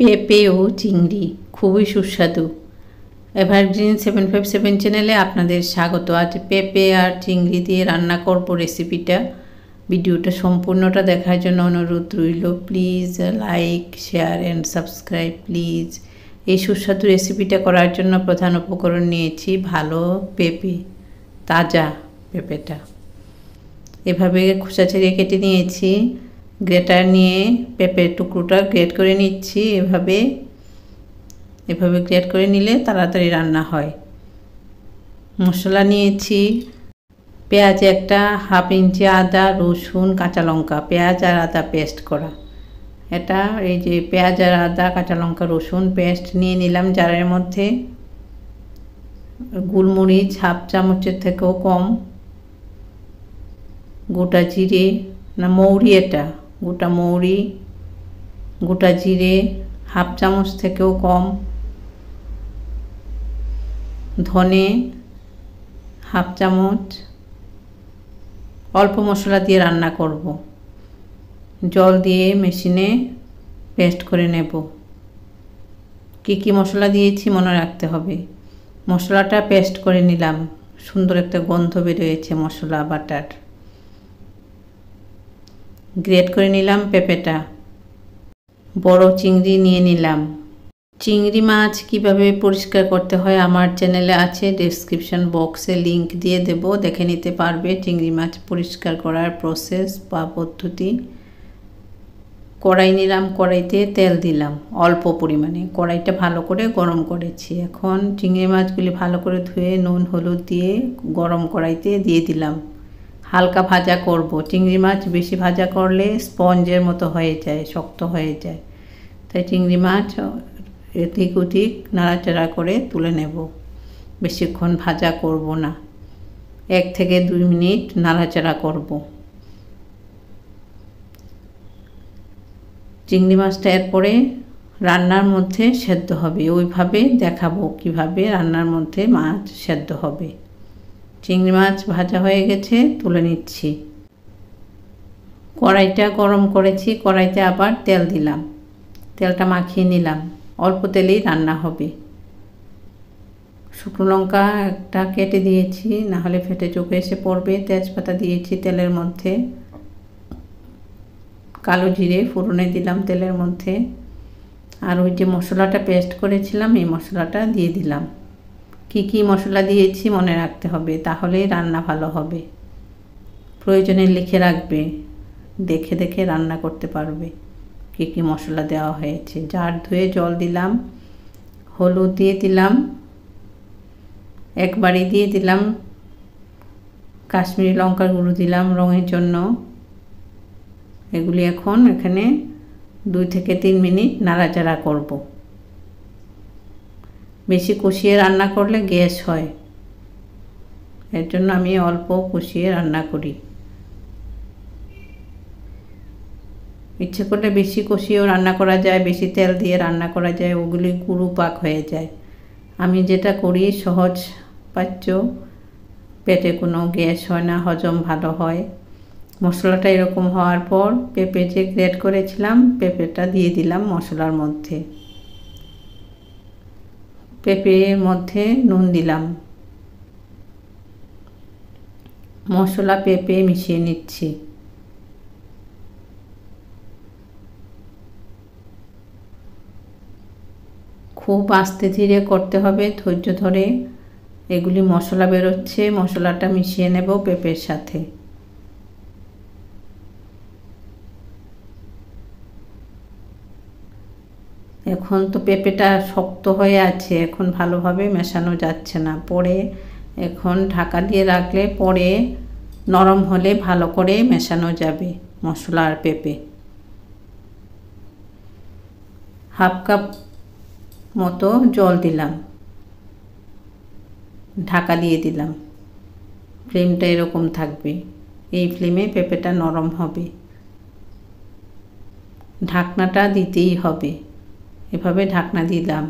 পেঁপে ও চিংড়ি খুবই সুস্বাদু। এভারগ্রিন 757 চ্যানেলে আপনাদের স্বাগত। আজ পেঁপে আর চিংড়ি দিয়ে রান্না করব রেসিপিটা। ভিডিওটা সম্পূর্ণটা দেখার জন্য অনুরোধ রইল। Please like, share and subscribe please. এই সুস্বাদু রেসিপিটা করার জন্য প্রধান উপকরণ নিয়েছি ভালো পেঁপে, তাজা পেঁপেটা এভাবে খোসা ছাড়িয়ে কেটে নিয়েছি। গ্রেটার নিয়ে পেঁপের টুকরোটা গ্রেট করে নিচ্ছি। এভাবে গ্রেট করে নিলে তাড়াতাড়ি রান্না হয়। মশলা নিয়েছি পেঁয়াজ একটা, হাফ ইঞ্চি আদা, রসুন, কাঁচা লঙ্কা, পেঁয়াজ আর আদা পেস্ট করা। এটা এই যে পেঁয়াজ আর আদা, কাঁচা লঙ্কা, রসুন পেস্ট নিয়ে নিলাম জারের মধ্যে। গোলমরিচ হাফ চামচের থেকেও কম, গোটা জিরে না মৌরি, এটা গোটা মৌরি, গোটা জিরে হাফ চামচ থেকেও কম, ধনে হাফ চামচ। অল্প মশলা দিয়ে রান্না করব। জল দিয়ে মেশিনে পেস্ট করে নেব। কি মশলা দিয়েছি মনে রাখতে হবে। মশলাটা পেস্ট করে নিলাম, সুন্দর একটা গন্ধ বেরিয়েছে মশলা বাটার। গ্রেট করে নিলাম পেঁপেটা। বড় চিংড়ি নিয়ে নিলাম। চিংড়ি মাছ কিভাবে পরিষ্কার করতে হয় আমার চ্যানেলে আছে, ডেসক্রিপশন বক্সে লিংক দিয়ে দেব, দেখে নিতে পারবে চিংড়ি মাছ পরিষ্কার করার প্রসেস বা পদ্ধতি। কড়াই নিলাম, কড়াইতে তেল দিলাম অল্প পরিমাণে। কড়াইটা ভালো করে গরম করেছি। এখন চিংড়ি মাছগুলি ভালো করে ধুয়ে নুন হলুদ দিয়ে গরম কড়াইতে দিয়ে দিলাম। হালকা ভাজা করব। চিংড়ি মাছ বেশি ভাজা করলে স্পঞ্জের মতো হয়ে যায়, শক্ত হয়ে যায়। তাই চিংড়ি মাছ এদিক ওদিক নাড়াচাড়া করে তুলে নেব। বেশিক্ষণ ভাজা করব না, 1 থেকে 2 মিনিট নাড়াচাড়া করব। চিংড়ি মাছটা এরপরে রান্নার মধ্যে সেদ্ধ হবে। ওইভাবে দেখাবো কিভাবে রান্নার মধ্যে মাছ সেদ্ধ হবে। চিংড়ি মাছ ভাজা হয়ে গেছে, তুলে নিচ্ছি। কড়াইটা গরম করেছি, কড়াইতে আবার তেল দিলাম। তেলটা মাখিয়ে নিলাম। অল্প তেলেই রান্না হবে। শুকনো লঙ্কা একটা কেটে দিয়েছি, না হলে ফেটে চোখে এসে পড়বে। তেজপাতা দিয়েছি তেলের মধ্যে। কালো জিরে ফোড়নে দিলাম তেলের মধ্যে। আর ওই যে মশলাটা পেস্ট করেছিলাম এই মশলাটা দিয়ে দিলাম। কি মশলা দিয়েছি মনে রাখতে হবে, তাহলেই রান্না ভালো হবে। প্রয়োজনে লিখে রাখবে, দেখে দেখে রান্না করতে পারবে কি মশলা দেওয়া হয়েছে। জার ধুয়ে জল দিলাম, হলুদ দিয়ে দিলাম, একবারই দিয়ে দিলাম কাশ্মীরি লঙ্কার গুঁড়ো দিলাম রঙের জন্য। এগুলি এখন এখানে 2 থেকে 3 মিনিট নাড়াচাড়া করব। বেশি কষিয়ে রান্না করলে গ্যাস হয়, এর জন্য আমি অল্প কষিয়ে রান্না করি। ইচ্ছে করলে বেশি কষিয়েও রান্না করা যায়, বেশি তেল দিয়ে রান্না করা যায়, ওগুলি গুঁড়ো পাক হয়ে যায়। আমি যেটা করি সহজ পাচ্য, পেটে কোনো গ্যাস হয় না, হজম ভালো হয়। মশলাটা এরকম হওয়ার পর পেঁপে যে গ্রেট করেছিলাম পেঁপেটা দিয়ে দিলাম মশলার মধ্যে। পেঁপের মধ্যে নুন দিলাম। মশলা পেঁপে মিশিয়ে নিচ্ছি। খুব আস্তে ধীরে করতে হবে, ধৈর্য ধরে। এগুলি মশলা বেরোচ্ছে, মশলাটা মিশিয়ে নেব পেঁপের সাথে। এখন তো পেঁপেটা শক্ত হয়ে আছে, এখন ভালোভাবে মেশানো যাচ্ছে না। পরে এখন ঢাকা দিয়ে রাখলে পরে নরম হলে ভালো করে মেশানো যাবে মশলা আর পেঁপে। হাফ কাপ মতো জল দিলাম, ঢাকা দিয়ে দিলাম। ফ্লেমটা এরকম থাকবে, এই ফ্লেমে পেঁপেটা নরম হবে। ঢাকনাটা দিতেই হবে। এভাবে ঢাকনা দিলাম,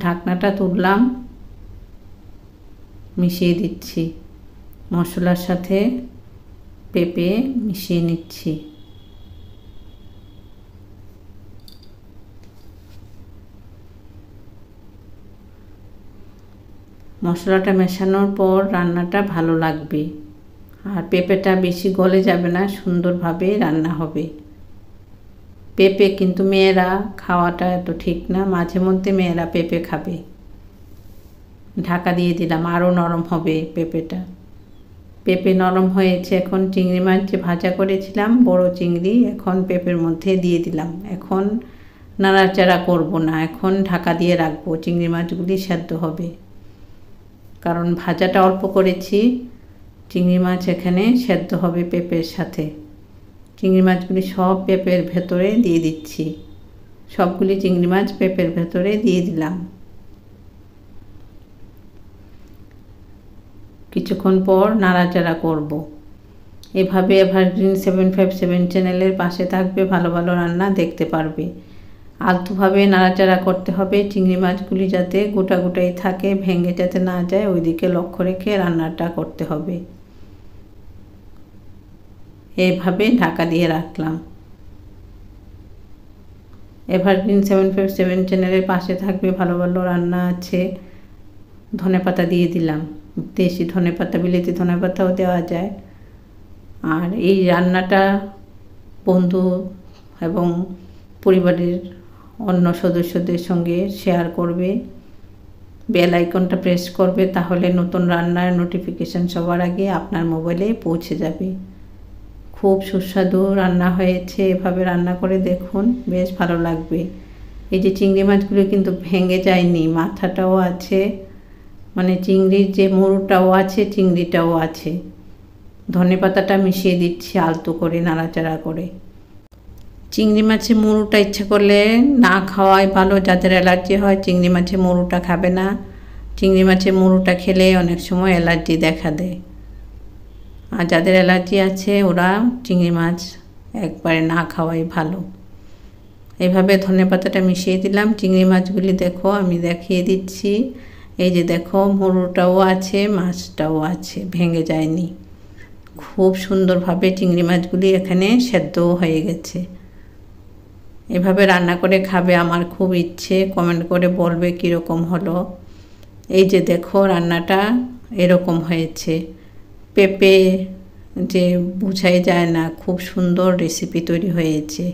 ঢাকনাটা তুললাম, মিশিয়ে দিচ্ছি মশলার সাথে। পেঁপে মিশিয়ে নিচ্ছি। মশলাটা মেশানোর পর রান্নাটা ভালো লাগবে, আর পেঁপেটা বেশি গলে যাবে না, সুন্দরভাবে রান্না হবে। পেঁপে কিন্তু মেয়েরা খাওয়াটা এত ঠিক না, মাঝে মধ্যে মেয়েরা পেঁপে খাবে। ঢাকা দিয়ে দিলাম, আরও নরম হবে পেঁপেটা। পেঁপে নরম হয়েছে। এখন চিংড়ি মাছ যে ভাজা করেছিলাম, বড় চিংড়ি, এখন পেঁপের মধ্যে দিয়ে দিলাম। এখন নাড়াচাড়া করব না, এখন ঢাকা দিয়ে রাখবো, চিংড়ি মাছগুলি সেদ্ধ হবে। কারণ ভাজাটা অল্প করেছি, চিংড়ি মাছ এখানে সেদ্ধ হবে পেঁপের সাথে। চিংড়ি মাছগুলি সব পেঁপের ভেতরে দিয়ে দিচ্ছি, সবগুলি চিংড়ি মাছ পেঁপের ভেতরে দিয়ে দিলাম। কিছুক্ষণ পর নাড়াচাড়া করব। এভাবে এভারগ্রিন 757 চ্যানেলের পাশে থাকবে, ভালো ভালো রান্না দেখতে পারবে। আলতোভাবে নাড়াচাড়া করতে হবে, চিংড়ি মাছগুলি যাতে গোটা গোটাই থাকে, ভেঙে যাতে না যায়, ওইদিকে লক্ষ্য রেখে রান্নাটা করতে হবে। এইভাবে ঢাকা দিয়ে রাখলাম। এভারগ্রিন 757 চ্যানেলের পাশে থাকবে, ভালো ভালো রান্না আছে। ধনেপাতা দিয়ে দিলাম, দেশি ধনেপাতা, বিলেতি ধনেপাতাও দেওয়া যায়। আর এই রান্নাটা বন্ধু এবং পরিবারের অন্য সদস্যদের সঙ্গে শেয়ার করবে, বেল আইকনটা প্রেস করবে, তাহলে নতুন রান্নার নোটিফিকেশান সবার আগে আপনার মোবাইলে পৌঁছে যাবে। খুব সুস্বাদু রান্না হয়েছে, এভাবে রান্না করে দেখুন, বেশ ভালো লাগবে। এই যে চিংড়ি মাছগুলো কিন্তু ভেঙে যায়নি, মাথাটাও আছে, মানে চিংড়ির যে মুড়োটাও আছে, চিংড়িটাও আছে। ধনেপাতাটা মিশিয়ে দিচ্ছি আলতো করে, নাড়াচাড়া করে। চিংড়ি মাছের মুড়োটা ইচ্ছা করলে না খাওয়াই ভালো, যাদের অ্যালার্জি হয় চিংড়ি মাছের মুড়োটা খাবে না। চিংড়ি মাছের মুড়োটা খেলে অনেক সময় অ্যালার্জি দেখা দেয়, আর যাদের অ্যালার্জি আছে ওরা চিংড়ি মাছ একবারে না খাওয়াই ভালো। এইভাবে ধনেপাতাটা মিশিয়ে দিলাম। চিংড়ি মাছগুলি দেখো, আমি দেখিয়ে দিচ্ছি, এই যে দেখো, মুড়োটাও আছে, মাছটাও আছে, ভেঙে যায়নি। খুব সুন্দরভাবে চিংড়ি মাছগুলি এখানে সেদ্ধও হয়ে গেছে। এভাবে রান্না করে খাবে, আমার খুব ইচ্ছে। কমেন্ট করে বলবে কীরকম হলো। এই যে দেখো, রান্নাটা এরকম হয়েছে। পেঁপে যে বোঝাই যায় না, খুব সুন্দর রেসিপি তৈরি হয়েছে।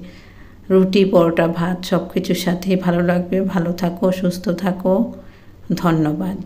রুটি, পরোটা, ভাত সব কিছুর সাথেই ভালো লাগবে। ভালো থাকো, সুস্থ থাকো, ধন্যবাদ।